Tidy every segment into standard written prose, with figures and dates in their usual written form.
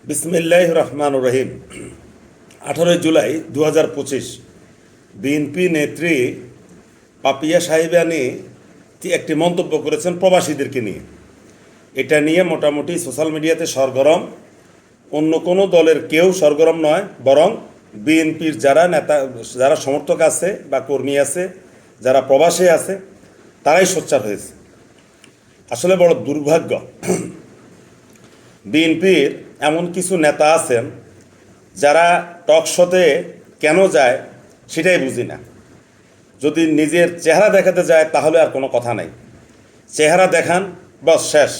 বিসমিল্লাহির রহমানির রহিম। 18 জুলাই 2025 বিএনপি নেত্রী পাপিয়া সাহেবানী একটি মন্তব্য করেছেন প্রবাসীদেরকে নিয়ে। এটা নিয়ে মোটামুটি সোশ্যাল মিডিয়াতে সরগরম। অন্য কোনো দলের কেউ সরগরম নয়, বরং বিএনপির যারা নেতা, যারা সমর্থক আছে বা কর্মী আছে, যারা প্রবাসে আছে, তারাই সোচ্চার হয়েছে। আসলে বড় দুর্ভাগ্য, বিএনপির এমন কিছু নেতা আছেন যারা টক শোতে কেন যায় সেটাই বুঝি না। যদি নিজের চেহারা দেখাতে যায় তাহলে আর কোনো কথা নাই, চেহারা দেখান বস শেষ।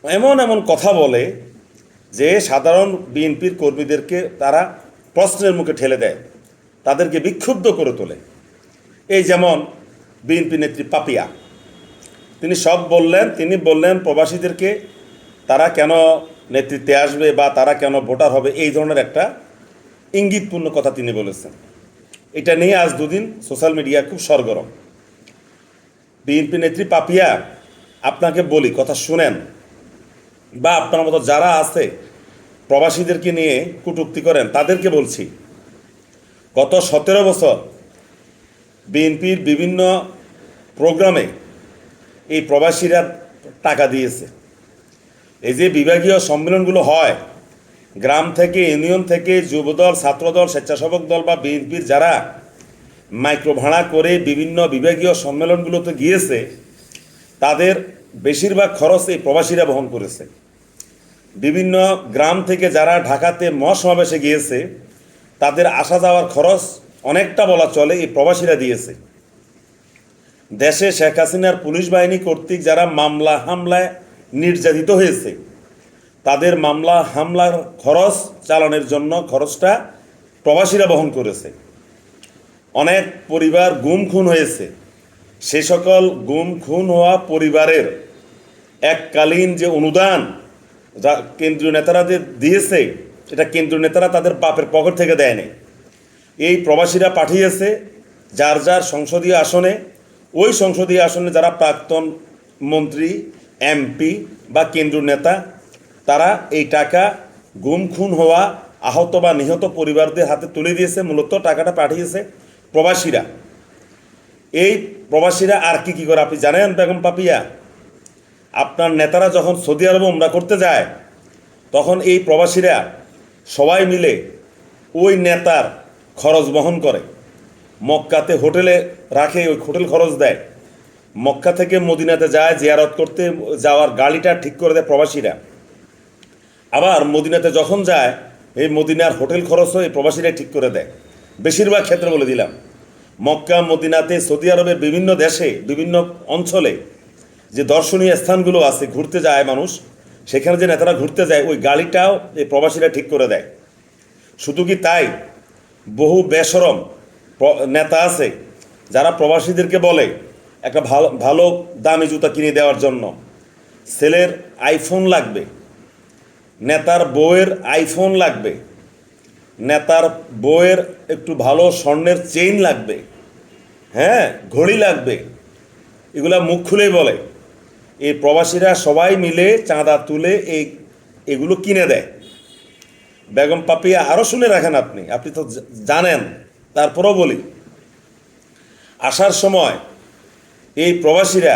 এমন এমন কথা বলে যে সাধারণ বিএনপির কর্মীদেরকে তারা প্রশ্নের মুখে ঠেলে দেয়, তাদেরকে বিক্ষুব্ধ করে তোলে। এই যেমন বিএনপি নেত্রী পাপিয়া, তিনি বললেন প্রবাসীদেরকে তারা কেন নেতৃত্বে আসবে বা তারা কেন ভোটার হবে, এই ধরনের একটা ইঙ্গিতপূর্ণ কথা তিনি বলেছেন। এটা নিয়ে আজ দুদিন সোশ্যাল মিডিয়া খুব সরগরম। বিএনপি নেত্রী পাপিয়া, আপনাকে বলি, কথা শুনেন, বা আপনার মতো যারা আছে প্রবাসীদেরকে নিয়ে কটূক্তি করেন তাদেরকে বলছি, গত 17 বছর বিএনপির বিভিন্ন প্রোগ্রামে এই প্রবাসীরা টাকা দিয়েছে। এই যে বিভাগীয় সম্মেলনগুলো হয়, গ্রাম থেকে, ইউনিয়ন থেকে, যুবদল, ছাত্রদল, স্বেচ্ছাসেবক দল বা বিএনপির যারা মাইক্রো ভাড়া করে বিভিন্ন বিভাগীয় সম্মেলনগুলোতে গিয়েছে, তাদের বেশিরভাগ খরচ এই প্রবাসীরা বহন করেছে। বিভিন্ন গ্রাম থেকে যারা ঢাকাতে মহাসমাবেশে গিয়েছে, তাদের আসা যাওয়ার খরচ অনেকটা বলা চলে এই প্রবাসীরা দিয়েছে। দেশে শেখ হাসিনার পুলিশ বাহিনী কর্তৃক যারা মামলা হামলায় নির্যাতিত হয়েছে, তাদের মামলা হামলার খরচ চালানোর জন্য খরচটা প্রবাসীরা বহন করেছে। অনেক পরিবার গুম খুন হয়েছে, সে সকল গুম খুন হওয়া পরিবারের এককালীন যে অনুদান যা কেন্দ্রীয় নেতারাদের দিয়েছে, এটা কেন্দ্রীয় নেতারা তাদের বাপের পকেট থেকে দেয়নি, এই প্রবাসীরা পাঠিয়েছে যার যার সংসদীয় আসনে। ওই সংসদীয় আসনে যারা প্রাক্তন মন্ত্রী, এমপি বা কেন্দ্রীয় নেতা, তারা এই টাকা গুম খুন হওয়া, আহত বা নিহত পরিবারদের হাতে তুলে দিয়েছে। মূলত টাকাটা পাঠিয়েছে প্রবাসীরা। এই প্রবাসীরা আর কি কি করে আপনি জানেন বেগম পাপিয়া? আপনার নেতারা যখন সৌদি আরবে উমরা করতে যায়, তখন এই প্রবাসীরা সবাই মিলে ওই নেতার খরচ বহন করে। মক্কাতে হোটেলে রাখে, ওই হোটেল খরচ দেয়। মক্কা থেকে মদিনাতে যায়, জিয়ারত করতে যাওয়ার গাড়িটা ঠিক করে দেয় প্রবাসীরা। আবার মদিনাতে যখন যায়, এই মদিনার হোটেল খরচও এই প্রবাসীরাই ঠিক করে দেয়। বেশিরভাগ ক্ষেত্রে বলে দিলাম, মক্কা, মদিনাতে, সৌদি আরবের বিভিন্ন দেশে, বিভিন্ন অঞ্চলে যে দর্শনীয় স্থানগুলো আছে, ঘুরতে যায় মানুষ, সেখানে যে নেতারা ঘুরতে যায়, ওই গাড়িটাও এই প্রবাসীরা ঠিক করে দেয়। শুধু কি তাই, বহু বেশরম নেতা আছে যারা প্রবাসীদেরকে বলে একটা ভালো ভালো দামি জুতা কিনে দেওয়ার জন্য। ছেলের আইফোন লাগবে, নেতার বউয়ের আইফোন লাগবে, নেতার বউয়ের একটু ভালো স্বর্ণের চেইন লাগবে, হ্যাঁ ঘড়ি লাগবে, এগুলা মুখ খুলেই বলে। এই প্রবাসীরা সবাই মিলে চাঁদা তুলে এগুলো কিনে দেয়। বেগম পাপিয়া, আরও শুনে রাখেন, আপনি তো জানেন, তারপরও বলি, আসার সময় এই প্রবাসীরা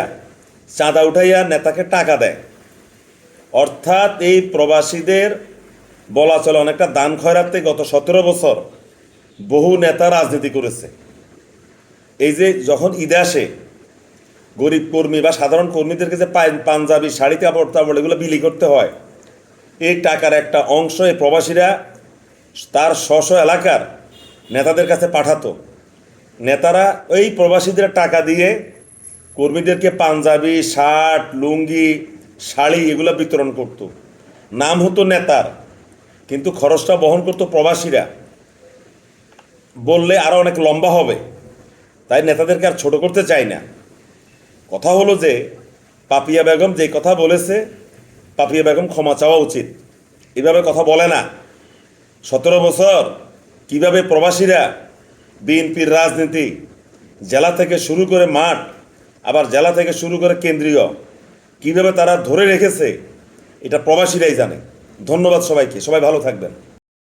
চাঁদা উঠাইয়া নেতাকে টাকা দেয়। অর্থাৎ এই প্রবাসীদের বলা চলে অনেকটা দান খয়রাতে গত 17 বছর বহু নেতা রাজনীতি করেছে। এই যে যখন ঈদে আসে, গরিব কর্মী বা সাধারণ কর্মীদেরকে যে পাঞ্জাবি, শাড়ি, কাপড় টাপড় এগুলো বিলি করতে হয়, এই টাকার একটা অংশ এই প্রবাসীরা তার স্ব এলাকার নেতাদের কাছে পাঠাতো। নেতারা ওই প্রবাসীদের টাকা দিয়ে কর্মীদেরকে পাঞ্জাবি, শার্ট, লুঙ্গি, শাড়ি এগুলো বিতরণ করত। নাম হতো নেতার, কিন্তু খরচটা বহন করতো প্রবাসীরা। বললে আরও অনেক লম্বা হবে, তাই নেতাদেরকে আর ছোট করতে চাই না। কথা হলো যে পাপিয়া বেগম যে কথা বলেছে, পাপিয়া বেগম ক্ষমা চাওয়া উচিত। এভাবে কথা বলে না। 17 বছর কিভাবে প্রবাসীরা বিএনপির রাজনীতি, জেলা থেকে শুরু করে মাঠ, আবার জেলা থেকে শুরু করে কেন্দ্রীয়, কিভাবে তারা ধরে রেখেছে, এটা প্রবাসীরাই জানে। ধন্যবাদ সবাইকে, সবাই ভালো থাকবেন।